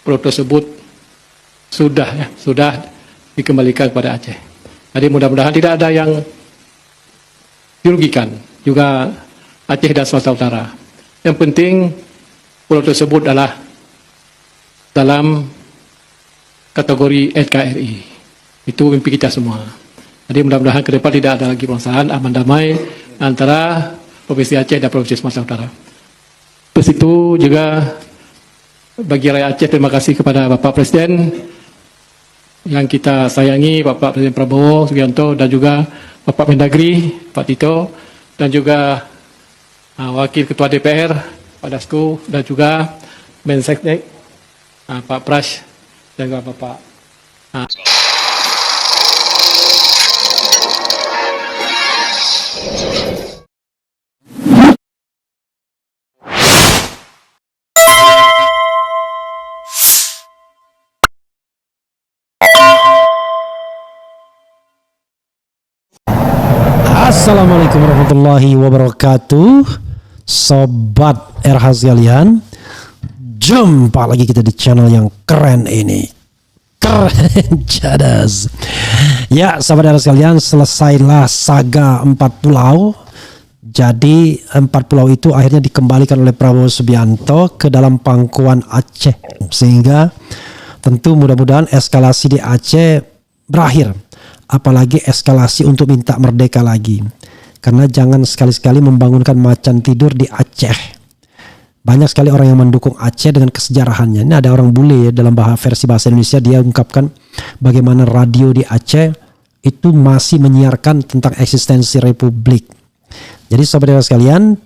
pulau tersebut sudah dikembalikan kepada Aceh. Jadi mudah-mudahan tidak ada yang dirugikan, juga Aceh dan Sumatera Utara. Yang penting pulau tersebut adalah dalam kategori NKRI. Itu mimpi kita semua. Jadi mudah-mudahan ke depan tidak ada lagi permasalahan, aman damai antara Provinsi Aceh dan Provinsi Sumatera Utara. Terus itu juga bagi rakyat Aceh, terima kasih kepada Bapak Presiden yang kita sayangi, Bapak Presiden Prabowo Subianto, dan juga Bapak Mendagri, Pak Tito, dan juga Wakil Ketua DPR, Pak Dasko, dan juga Menseknek, Pak Pras, dan juga Bapak. Assalamualaikum warahmatullahi wabarakatuh. Sobat RH sekalian, jumpa lagi kita di channel yang keren ini. Keren cadas. Ya, sahabat RH sekalian, selesailah saga 4 pulau. Jadi 4 pulau itu akhirnya dikembalikan oleh Prabowo Subianto ke dalam pangkuan Aceh, sehingga tentu mudah-mudahan eskalasi di Aceh berakhir. Apalagi eskalasi untuk minta merdeka lagi. Karena jangan sekali-sekali membangunkan macan tidur di Aceh. Banyak sekali orang yang mendukung Aceh dengan kesejarahannya. Ini ada orang bule ya, dalam versi bahasa Indonesia, dia ungkapkan bagaimana radio di Aceh itu masih menyiarkan tentang eksistensi republik. Jadi saudara sekalian,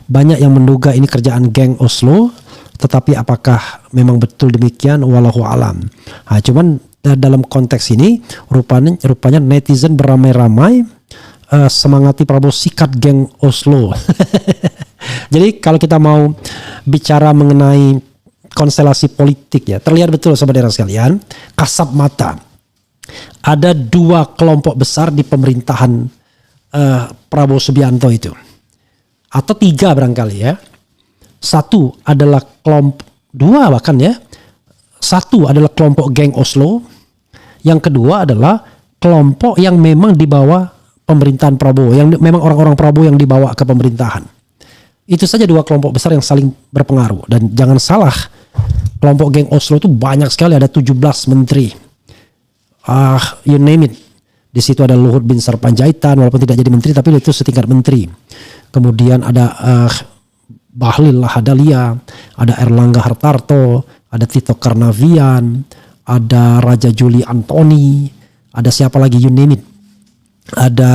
banyak yang menduga ini kerjaan geng Oslo, tetapi apakah memang betul demikian? Wallahu alam. Nah, cuman dalam konteks ini rupanya netizen beramai-ramai semangati Prabowo sikat geng Oslo. Jadi kalau kita mau bicara mengenai konstelasi politik ya, terlihat betul saudara sekalian, kasat mata ada 2 kelompok besar di pemerintahan Prabowo Subianto itu, atau 3 barangkali ya. Satu adalah kelompok, 2 bahkan ya. Satu adalah kelompok geng Oslo, yang kedua adalah kelompok yang memang dibawa pemerintahan Prabowo, yang memang orang-orang Prabowo yang dibawa ke pemerintahan. Itu saja 2 kelompok besar yang saling berpengaruh. Dan jangan salah, kelompok geng Oslo itu banyak sekali, ada 17 menteri. You name it. Di situ ada Luhut bin Sarpanjaitan, walaupun tidak jadi menteri tapi itu setingkat menteri. Kemudian ada Bahlil Lahadalia, ada Erlangga Hartarto, ada Tito Karnavian, ada Raja Juli Antoni, ada siapa lagi, you name it. Ada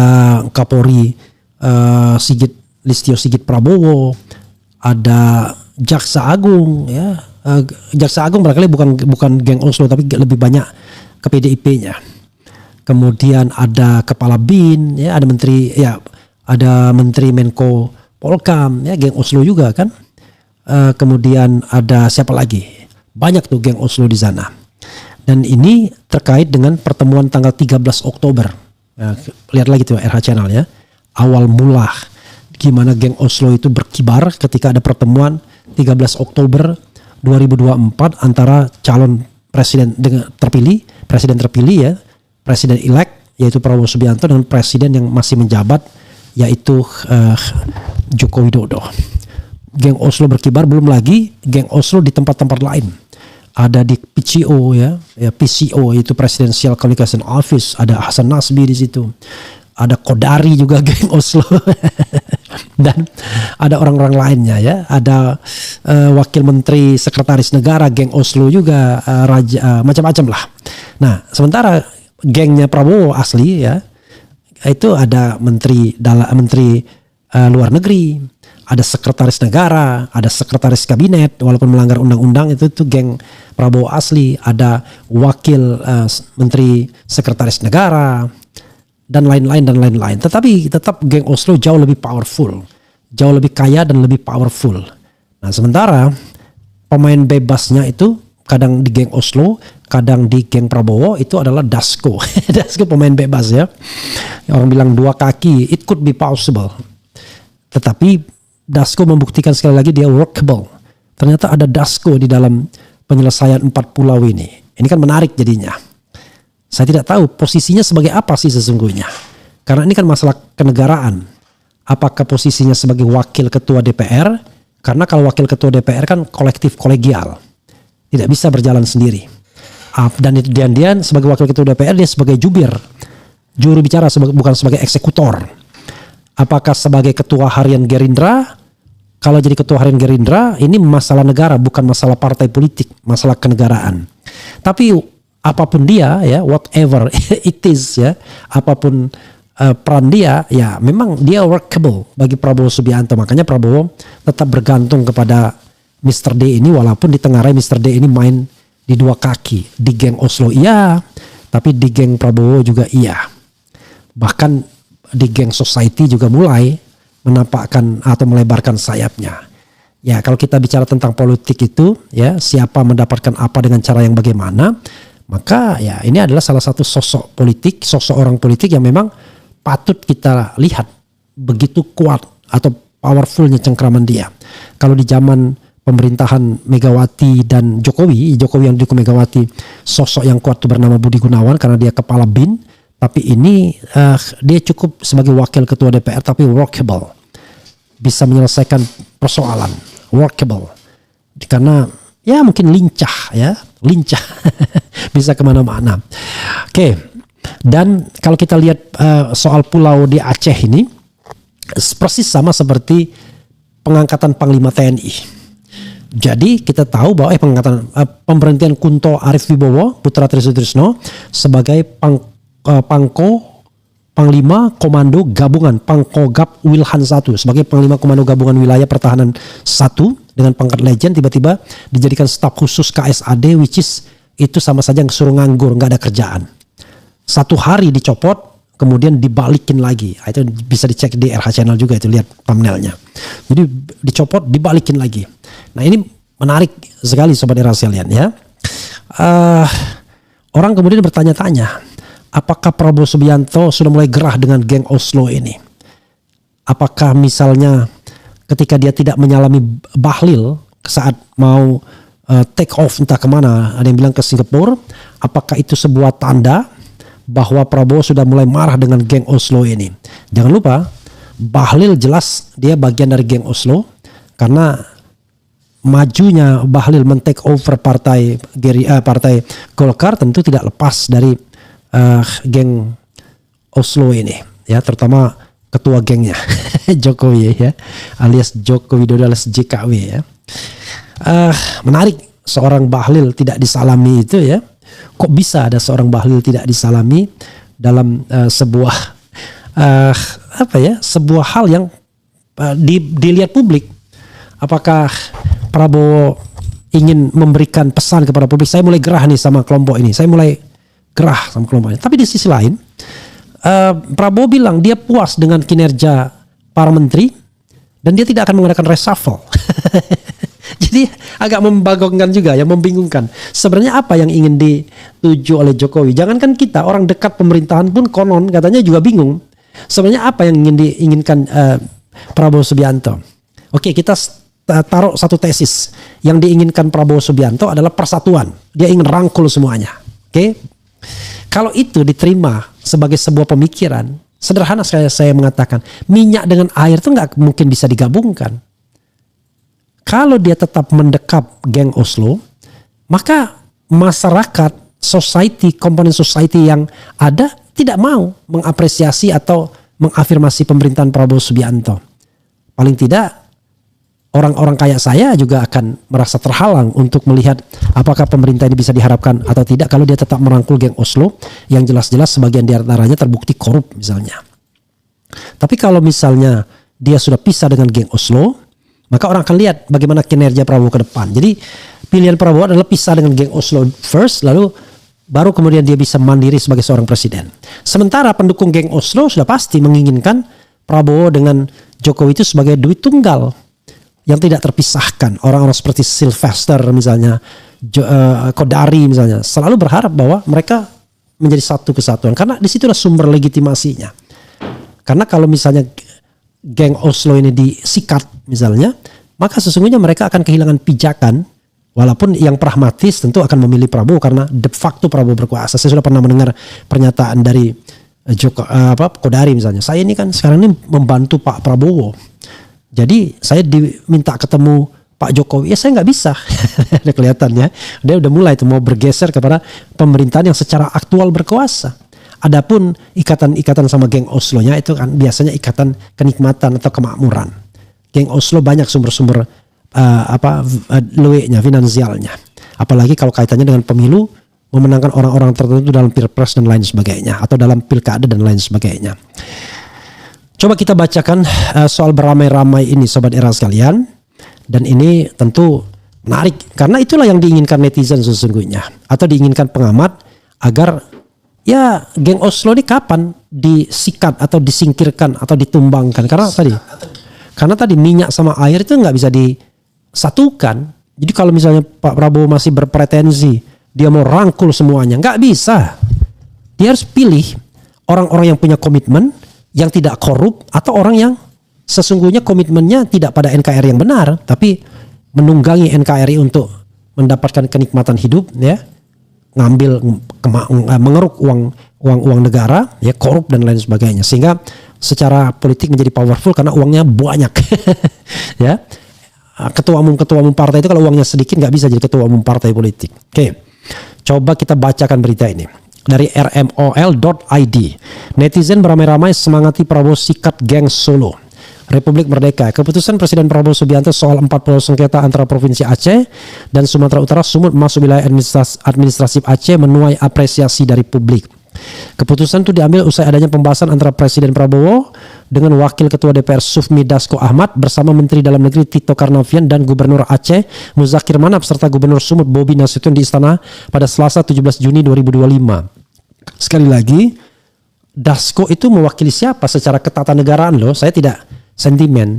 Kapolri Listio Sigit Prabowo, ada Jaksa Agung ya. Jaksa Agung barangkali bukan geng Oslo tapi lebih banyak ke PDIP-nya. Kemudian ada Kepala BIN ya, ada menteri ya, ada Menteri Menko Polkam ya, geng Oslo juga kan. Kemudian ada siapa lagi? Banyak tuh geng Oslo di sana. Dan ini terkait dengan pertemuan tanggal 13 Oktober. Nah, lihat lagi tuh RH Channel ya. Awal mula gimana geng Oslo itu berkibar ketika ada pertemuan 13 Oktober 2024 antara calon presiden terpilih ya, presiden elect yaitu Prabowo Subianto, dengan presiden yang masih menjabat yaitu Joko Widodo. Geng Oslo berkibar, belum lagi geng Oslo di tempat-tempat lain. Ada di PCO ya, PCO itu Presidential Communication Office, ada Hasan Nasbi di situ. Ada Kodari juga geng Oslo. Dan ada orang-orang lainnya ya, ada wakil menteri sekretaris negara geng Oslo juga, macam-macam lah. Nah, sementara gengnya Prabowo asli ya, itu ada menteri luar negeri, ada sekretaris negara, ada sekretaris kabinet walaupun melanggar undang-undang, itu geng Prabowo asli, ada wakil menteri sekretaris negara dan lain-lain. Tetapi tetap geng Oslo jauh lebih powerful, jauh lebih kaya dan lebih powerful. Nah, sementara pemain bebasnya itu kadang di geng Oslo, kadang di geng Prabowo itu adalah Dasko. Dasko pemain bebas ya. Orang bilang 2 kaki, it could be possible. Tetapi Dasko membuktikan sekali lagi dia workable. Ternyata ada Dasko di dalam penyelesaian 4 pulau ini. Ini kan menarik jadinya. Saya tidak tahu posisinya sebagai apa sih sesungguhnya. Karena ini kan masalah kenegaraan. Apakah posisinya sebagai wakil ketua DPR? Karena kalau wakil ketua DPR kan kolektif kolegial. Tidak bisa berjalan sendiri. Dan dia sebagai wakil ketua DPR dia sebagai jubir. Juru bicara bukan sebagai eksekutor. Apakah sebagai ketua harian Gerindra? Kalau jadi ketua harian Gerindra, ini masalah negara, bukan masalah partai politik, masalah kenegaraan. Tapi apapun dia, ya, whatever it is, ya, apapun peran dia, ya, memang dia workable bagi Prabowo Subianto. Makanya Prabowo tetap bergantung kepada Mr. D ini, walaupun di tengah raya Mr. D ini main di dua kaki. Di geng Oslo iya, tapi di geng Prabowo juga iya. Bahkan di geng society juga mulai menampakkan atau melebarkan sayapnya. Ya, kalau kita bicara tentang politik itu, ya, siapa mendapatkan apa dengan cara yang bagaimana, maka ya ini adalah salah satu sosok politik, sosok orang politik yang memang patut kita lihat begitu kuat atau powerfulnya cengkraman dia. Kalau di zaman pemerintahan Megawati dan Jokowi yang didukung Megawati, sosok yang kuat itu bernama Budi Gunawan karena dia kepala BIN. Tapi ini dia cukup sebagai wakil ketua DPR tapi workable. Bisa menyelesaikan persoalan. Workable. Karena ya mungkin lincah. Bisa kemana-mana. Oke. Dan kalau kita lihat soal pulau di Aceh ini. Persis sama seperti pengangkatan Panglima TNI. Jadi kita tahu bahwa pemberhentian Kunto Arif Wibowo, Putra Tri Sutrisno sebagai Panglima Komando Gabungan Pangkogap Wilhan 1 sebagai Panglima Komando Gabungan Wilayah Pertahanan 1 dengan pangkat legend tiba-tiba dijadikan staf khusus KSAD, which is itu sama saja suruh nganggur, nggak ada kerjaan. 1 hari dicopot kemudian dibalikin lagi. Itu bisa dicek di RH Channel juga, itu lihat thumbnailnya. Jadi dicopot dibalikin lagi. Nah ini menarik sekali Sobat Era sekalian ya. Orang kemudian bertanya-tanya, apakah Prabowo Subianto sudah mulai gerah dengan geng Oslo ini? Apakah misalnya ketika dia tidak menyalami Bahlil saat mau take off entah kemana, ada yang bilang ke Singapura, apakah itu sebuah tanda bahwa Prabowo sudah mulai marah dengan geng Oslo ini? Jangan lupa, Bahlil jelas dia bagian dari geng Oslo karena majunya Bahlil men-take over partai Golkar tentu tidak lepas dari geng Oslo ini, ya, terutama ketua gengnya Jokowi, ya, alias Joko Widodo alias JKW, ya. Menarik seorang Bahlil tidak disalami itu, ya. Kok bisa ada seorang Bahlil tidak disalami dalam sebuah sebuah hal yang dilihat publik? Apakah Prabowo ingin memberikan pesan kepada publik, saya mulai gerah nih sama kelompok ini, saya mulai gerah sama kelompoknya. Tapi di sisi lain, Prabowo bilang dia puas dengan kinerja para menteri dan dia tidak akan mengadakan reshuffle. Jadi agak membagongkan juga, ya, membingungkan. Sebenarnya apa yang ingin dituju oleh Jokowi? Jangankan kita, orang dekat pemerintahan pun konon katanya juga bingung. Sebenarnya apa yang ingin diinginkan Prabowo Subianto? Oke, kita taruh satu tesis. Yang diinginkan Prabowo Subianto adalah persatuan. Dia ingin rangkul semuanya. Oke. Kalau itu diterima sebagai sebuah pemikiran, sederhana saya mengatakan, minyak dengan air itu nggak mungkin bisa digabungkan. Kalau dia tetap mendekap geng Oslo, maka masyarakat, society, komponen society yang ada tidak mau mengapresiasi atau mengafirmasi pemerintahan Prabowo Subianto. Paling tidak orang-orang kayak saya juga akan merasa terhalang untuk melihat apakah pemerintah ini bisa diharapkan atau tidak kalau dia tetap merangkul geng Oslo yang jelas-jelas sebagian di antaranya terbukti korup misalnya. Tapi kalau misalnya dia sudah pisah dengan geng Oslo, maka orang akan lihat bagaimana kinerja Prabowo ke depan. Jadi pilihan Prabowo adalah pisah dengan geng Oslo first, lalu baru kemudian dia bisa mandiri sebagai seorang presiden. Sementara pendukung geng Oslo sudah pasti menginginkan Prabowo dengan Jokowi itu sebagai duit tunggal yang tidak terpisahkan. Orang-orang seperti Sylvester misalnya, Kodari misalnya, selalu berharap bahwa mereka menjadi satu kesatuan. Karena disitulah sumber legitimasinya. Karena kalau misalnya geng Oslo ini disikat misalnya, maka sesungguhnya mereka akan kehilangan pijakan Walaupun yang pragmatis tentu akan memilih Prabowo karena de facto Prabowo berkuasa. Saya sudah pernah mendengar pernyataan dari Kodari misalnya. Saya ini kan sekarang ini membantu Pak Prabowo. Jadi saya diminta ketemu Pak Jokowi, ya saya nggak bisa. Ada kelihatannya dia udah mulai tuh mau bergeser kepada pemerintahan yang secara aktual berkuasa. Adapun ikatan-ikatan sama geng Oslo-nya itu kan biasanya ikatan kenikmatan atau kemakmuran. Geng Oslo banyak sumber-sumber luweknya, finansialnya. Apalagi kalau kaitannya dengan pemilu, memenangkan orang-orang tertentu dalam pilpres dan lain sebagainya, atau dalam pilkada dan lain sebagainya. Coba kita bacakan soal beramai-ramai ini, Sobat Era sekalian. Dan ini tentu menarik, karena itulah yang diinginkan netizen sesungguhnya, atau diinginkan pengamat, agar ya geng Oslo ini kapan disikat atau disingkirkan atau ditumbangkan. Karena tadi minyak sama air itu nggak bisa disatukan. Jadi kalau misalnya Pak Prabowo masih berpretensi dia mau rangkul semuanya, nggak bisa. Dia harus pilih orang-orang yang punya komitmen, yang tidak korup, atau orang yang sesungguhnya komitmennya tidak pada NKRI yang benar, tapi menunggangi NKRI untuk mendapatkan kenikmatan hidup, ya, mengeruk uang negara, ya, korup dan lain sebagainya, sehingga secara politik menjadi powerful karena uangnya banyak. Ya, ketua umum partai itu kalau uangnya sedikit nggak bisa jadi ketua umum partai politik. Oke, coba kita bacakan berita ini dari rmol.id. Netizen beramai-ramai semangati Prabowo sikat geng Solo. Republik Merdeka. Keputusan Presiden Prabowo Subianto soal 4 pulau sengketa antara Provinsi Aceh dan Sumatera Utara Sumut masuk wilayah administratif Aceh menuai apresiasi dari publik. Keputusan itu diambil usai adanya pembahasan antara Presiden Prabowo dengan Wakil Ketua DPR Sufmi Dasko Ahmad bersama Menteri Dalam Negeri Tito Karnavian dan Gubernur Aceh Muzakir Manap serta Gubernur Sumut Bobi Nasution di Istana pada Selasa 17 Juni 2025. Sekali lagi, Dasko itu mewakili siapa secara ketatanegaraan loh? Saya tidak sentimen.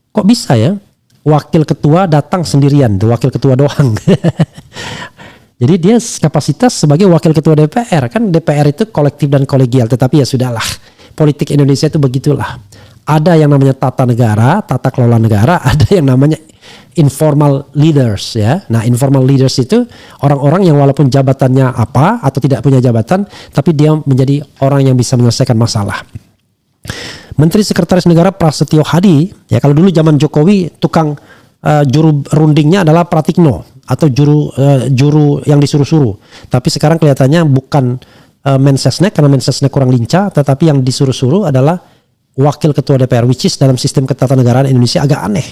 Kok bisa ya wakil ketua datang sendirian, tuh wakil ketua doang. Jadi dia kapasitas sebagai wakil ketua DPR. Kan DPR itu kolektif dan kolegial, tetapi ya sudahlah. Politik Indonesia itu begitulah. Ada yang namanya tata negara, tata kelola negara, ada yang namanya informal leaders, ya. Nah, informal leaders itu orang-orang yang walaupun jabatannya apa atau tidak punya jabatan, tapi dia menjadi orang yang bisa menyelesaikan masalah. Menteri Sekretaris Negara Prasetyo Hadi, ya, kalau dulu zaman Jokowi tukang juru rundingnya adalah Pratikno atau juru yang disuruh-suruh. Tapi sekarang kelihatannya bukan Mensesnek karena Mensesnek kurang lincah, tetapi yang disuruh-suruh adalah Wakil Ketua DPR, which is dalam sistem ketatanegaraan Indonesia agak aneh.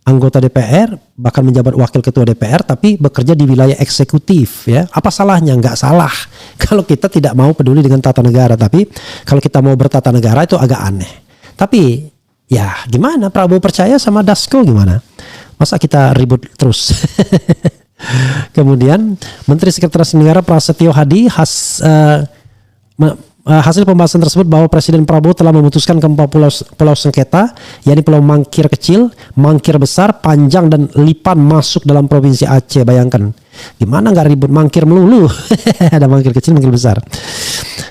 Anggota DPR bahkan menjabat Wakil Ketua DPR tapi bekerja di wilayah eksekutif, ya. Apa salahnya? Nggak salah kalau kita tidak mau peduli dengan tata negara, tapi kalau kita mau bertata negara itu agak aneh. Tapi ya gimana, Prabowo percaya sama Dasko gimana? Masa kita ribut terus? Kemudian Menteri Sekretaris Negara Prasetyo Hadi hasil pembahasan tersebut bahwa Presiden Prabowo telah memutuskan keempat pulau sengketa, yakni Pulau Mangkir Kecil, Mangkir Besar, Panjang, dan Lipan masuk dalam Provinsi Aceh. Bayangkan, gimana nggak ribut mangkir melulu? Ada mangkir kecil, mangkir besar.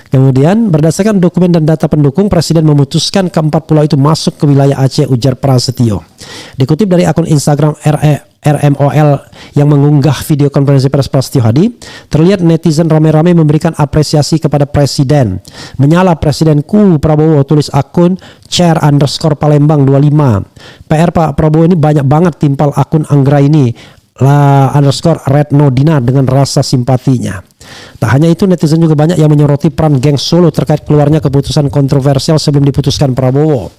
Kemudian berdasarkan dokumen dan data pendukung, Presiden memutuskan keempat pulau itu masuk ke wilayah Aceh, ujar Prasetyo. Dikutip dari akun Instagram RMOL yang mengunggah video konferensi pers Prasetyo Hadi, terlihat netizen ramai-ramai memberikan apresiasi kepada Presiden. Menyala Presidenku Prabowo, tulis akun @chair_Palembang 25. PR Pak Prabowo ini banyak banget, timpal akun Anggra ini _Retno Dina dengan rasa simpatinya. Tak hanya itu, netizen juga banyak yang menyoroti peran geng Solo terkait keluarnya keputusan kontroversial sebelum diputuskan Prabowo.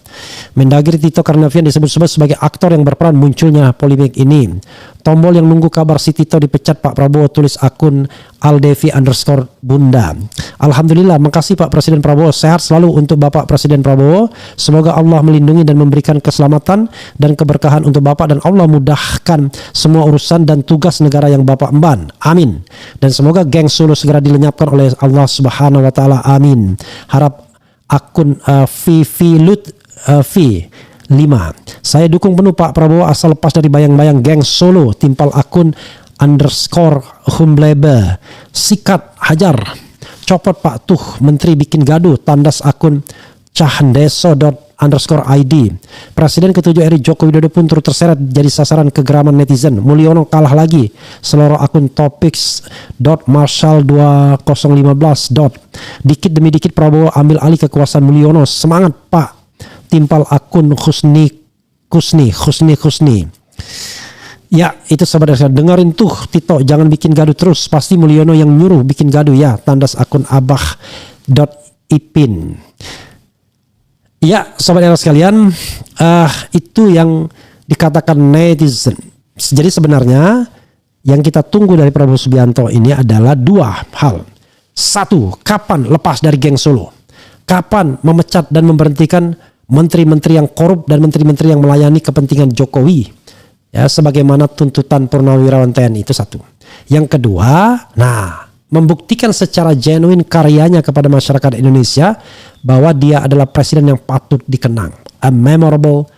Mendagri Tito Karnavian disebut-sebut sebagai aktor yang berperan munculnya polemik ini. Tombol yang nunggu kabar si Tito dipecat Pak Prabowo, tulis akun Aldevi_Bunda. Alhamdulillah, makasih Pak Presiden Prabowo, sehat selalu untuk Bapak Presiden Prabowo. Semoga Allah melindungi dan memberikan keselamatan dan keberkahan untuk Bapak, dan Allah mudahkan semua urusan dan tugas negara yang Bapak emban. Amin. Dan semoga geng Solo segera dilenyapkan oleh Allah Subhanahu wa taala. Amin. Harap akun V5. Saya dukung penuh Pak Prabowo asal lepas dari bayang-bayang geng Solo, timpal akun _Humblebe. Sikat, hajar, copot Pak, tuh menteri bikin gaduh, tandas akun Cahdeso _ID. Presiden ke-7 RI Joko Widodo pun turut terseret jadi sasaran kegeraman netizen. Mulyono kalah lagi. Seluruh akun topics.marshal2015. Dikit demi dikit Prabowo ambil alih kekuasaan Mulyono. Semangat Pak. Timpal akun Husni. Ya, itu sahabat saya dengerin tuh Tito, jangan bikin gaduh terus. Pasti Mulyono yang nyuruh bikin gaduh ya. Tandas akun abah.ipin. Ya, sahabat era sekalian, itu yang dikatakan netizen. Jadi sebenarnya yang kita tunggu dari Prabowo Subianto ini adalah dua hal. Satu, kapan lepas dari geng Solo? Kapan memecat dan memberhentikan menteri-menteri yang korup dan menteri-menteri yang melayani kepentingan Jokowi? Ya, sebagaimana tuntutan Purnawirawan TNI, itu satu. Yang kedua, membuktikan secara genuine karyanya kepada masyarakat Indonesia bahwa dia adalah presiden yang patut dikenang, a memorable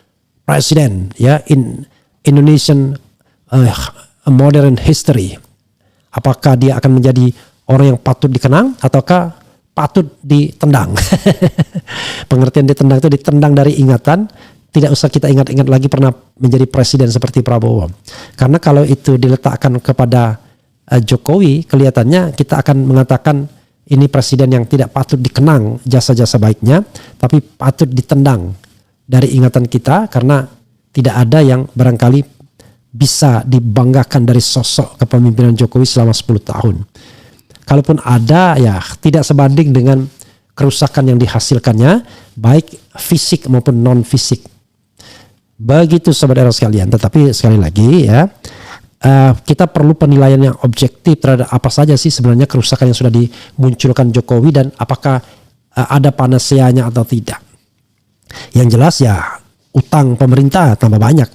president, ya, in Indonesian modern history. Apakah dia akan menjadi orang yang patut dikenang ataukah patut ditendang? Pengertian ditendang itu ditendang dari ingatan. Tidak usah kita ingat-ingat lagi pernah menjadi presiden seperti Prabowo. Karena kalau itu diletakkan kepada Jokowi, kelihatannya kita akan mengatakan ini presiden yang tidak patut dikenang jasa-jasa baiknya, tapi patut ditendang dari ingatan kita karena tidak ada yang barangkali bisa dibanggakan dari sosok kepemimpinan Jokowi selama 10 tahun. Kalaupun ada, ya tidak sebanding dengan kerusakan yang dihasilkannya, baik fisik maupun non-fisik. Begitu sahabat era sekalian. Tetapi sekali lagi ya, kita perlu penilaian yang objektif terhadap apa saja sih sebenarnya kerusakan yang sudah dimunculkan Jokowi dan apakah ada panaseanya atau tidak. Yang jelas ya, utang pemerintah tambah banyak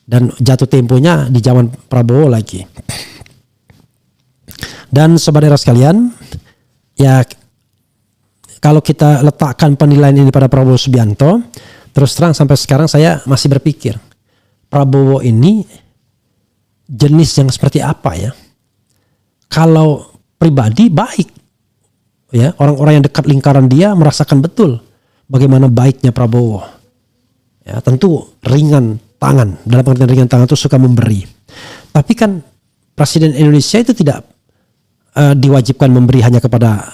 dan jatuh temponya di zaman Prabowo lagi. Dan sahabat era sekalian, ya kalau kita letakkan penilaian ini pada Prabowo Subianto, terus terang sampai sekarang saya masih berpikir Prabowo ini jenis yang seperti apa ya? Kalau pribadi baik, ya, orang-orang yang dekat lingkaran dia merasakan betul bagaimana baiknya Prabowo. Ya, tentu ringan tangan, dalam pengertian ringan tangan itu suka memberi. Tapi kan Presiden Indonesia itu tidak diwajibkan memberi hanya kepada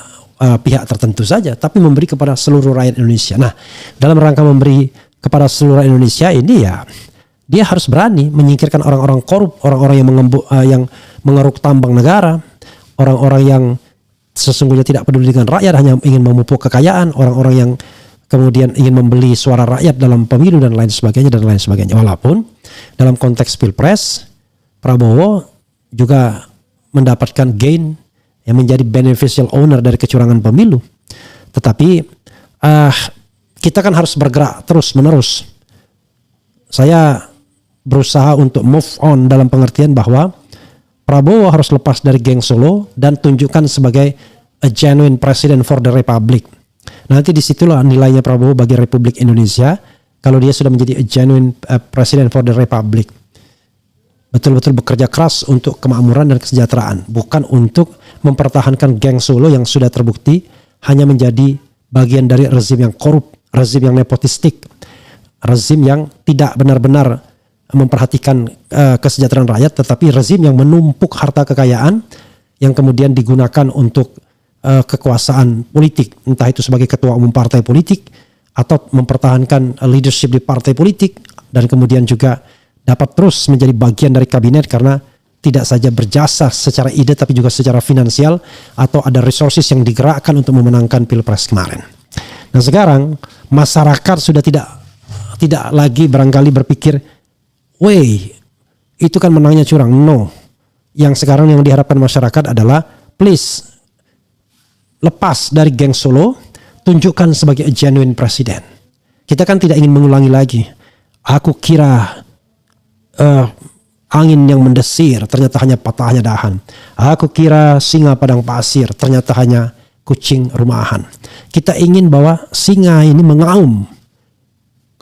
pihak tertentu saja, tapi memberi kepada seluruh rakyat Indonesia. Nah, dalam rangka memberi kepada seluruh Indonesia ini ya, dia harus berani menyingkirkan orang-orang korup, orang-orang yang mengeruk tambang negara, orang-orang yang sesungguhnya tidak peduli dengan rakyat, hanya ingin memupuk kekayaan, orang-orang yang kemudian ingin membeli suara rakyat dalam pemilu dan lain sebagainya. Walaupun dalam konteks Pilpres, Prabowo juga mendapatkan gain yang menjadi beneficial owner dari kecurangan pemilu. Tetapi kita kan harus bergerak terus menerus. Saya berusaha untuk move on dalam pengertian bahwa Prabowo harus lepas dari geng Solo dan tunjukkan sebagai a genuine president for the republic. Nanti disitulah nilainya Prabowo bagi Republik Indonesia kalau dia sudah menjadi a genuine president for the republic. Betul-betul bekerja keras untuk kemakmuran dan kesejahteraan, bukan untuk mempertahankan geng Solo yang sudah terbukti hanya menjadi bagian dari rezim yang korup, rezim yang nepotistik, rezim yang tidak benar-benar memperhatikan kesejahteraan rakyat, tetapi rezim yang menumpuk harta kekayaan yang kemudian digunakan untuk kekuasaan politik, entah itu sebagai ketua umum partai politik atau mempertahankan leadership di partai politik dan kemudian juga dapat terus menjadi bagian dari kabinet karena tidak saja berjasa secara ide tapi juga secara finansial atau ada resources yang digerakkan untuk memenangkan Pilpres kemarin. Nah sekarang masyarakat sudah tidak lagi barangkali berpikir, weh itu kan menangnya curang. No, yang sekarang yang diharapkan masyarakat adalah please lepas dari geng Solo, tunjukkan sebagai a genuine presiden. Kita kan tidak ingin mengulangi lagi. Aku kira angin yang mendesir ternyata hanya patahnya dahan. Aku kira singa padang pasir ternyata hanya kucing rumahan. Kita ingin bahwa singa ini mengaum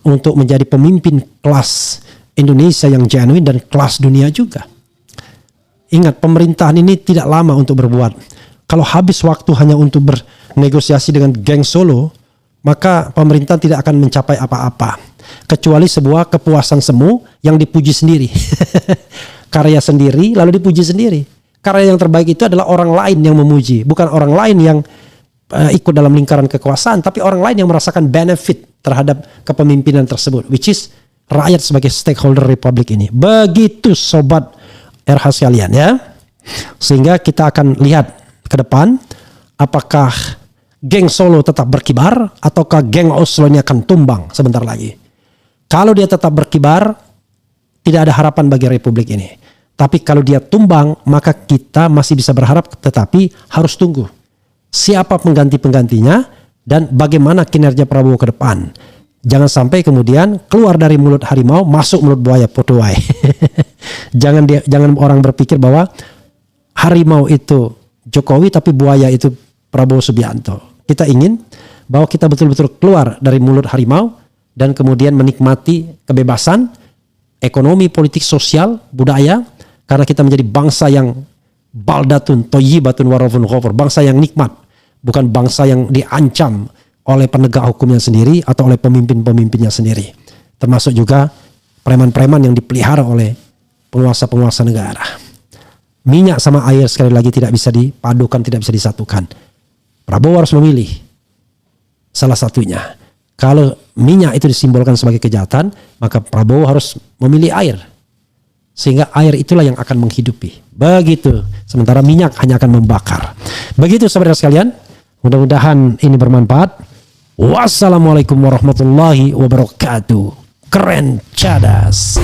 untuk menjadi pemimpin kelas Indonesia yang genuine dan kelas dunia juga. Ingat, pemerintahan ini tidak lama untuk berbuat. Kalau habis waktu hanya untuk bernegosiasi dengan geng Solo, maka pemerintah tidak akan mencapai apa-apa kecuali sebuah kepuasan semu yang dipuji sendiri. Karya sendiri lalu dipuji sendiri. Karya yang terbaik itu adalah orang lain yang memuji, bukan orang lain yang ikut dalam lingkaran kekuasaan, tapi orang lain yang merasakan benefit terhadap kepemimpinan tersebut, which is rakyat sebagai stakeholder republik ini. Begitu sobat RH sekalian ya. Sehingga kita akan lihat ke depan apakah geng Solo tetap berkibar ataukah geng Oslo ini akan tumbang sebentar lagi. Kalau dia tetap berkibar, tidak ada harapan bagi republik ini. Tapi kalau dia tumbang, maka kita masih bisa berharap, tetapi harus tunggu siapa pengganti-penggantinya dan bagaimana kinerja Prabowo ke depan. Jangan sampai kemudian keluar dari mulut harimau masuk mulut buaya podoai. Jangan orang berpikir bahwa harimau itu Jokowi tapi buaya itu Prabowo Subianto. Kita ingin bahwa kita betul-betul keluar dari mulut harimau dan kemudian menikmati kebebasan ekonomi, politik, sosial, budaya, karena kita menjadi bangsa yang baldatun thayyibatun warafun ghafur, bangsa yang nikmat, bukan bangsa yang diancam oleh penegak hukumnya sendiri atau oleh pemimpin-pemimpinnya sendiri, termasuk juga preman-preman yang dipelihara oleh penguasa-penguasa negara. Minyak sama air sekali lagi tidak bisa dipadukan, tidak bisa disatukan. Prabowo harus memilih salah satunya. Kalau minyak itu disimbolkan sebagai kejahatan, maka Prabowo harus memilih air. Sehingga air itulah yang akan menghidupi. Begitu. Sementara minyak hanya akan membakar. Begitu saudara sekalian. Mudah-mudahan ini bermanfaat. Wassalamualaikum warahmatullahi wabarakatuh. Keren cadas.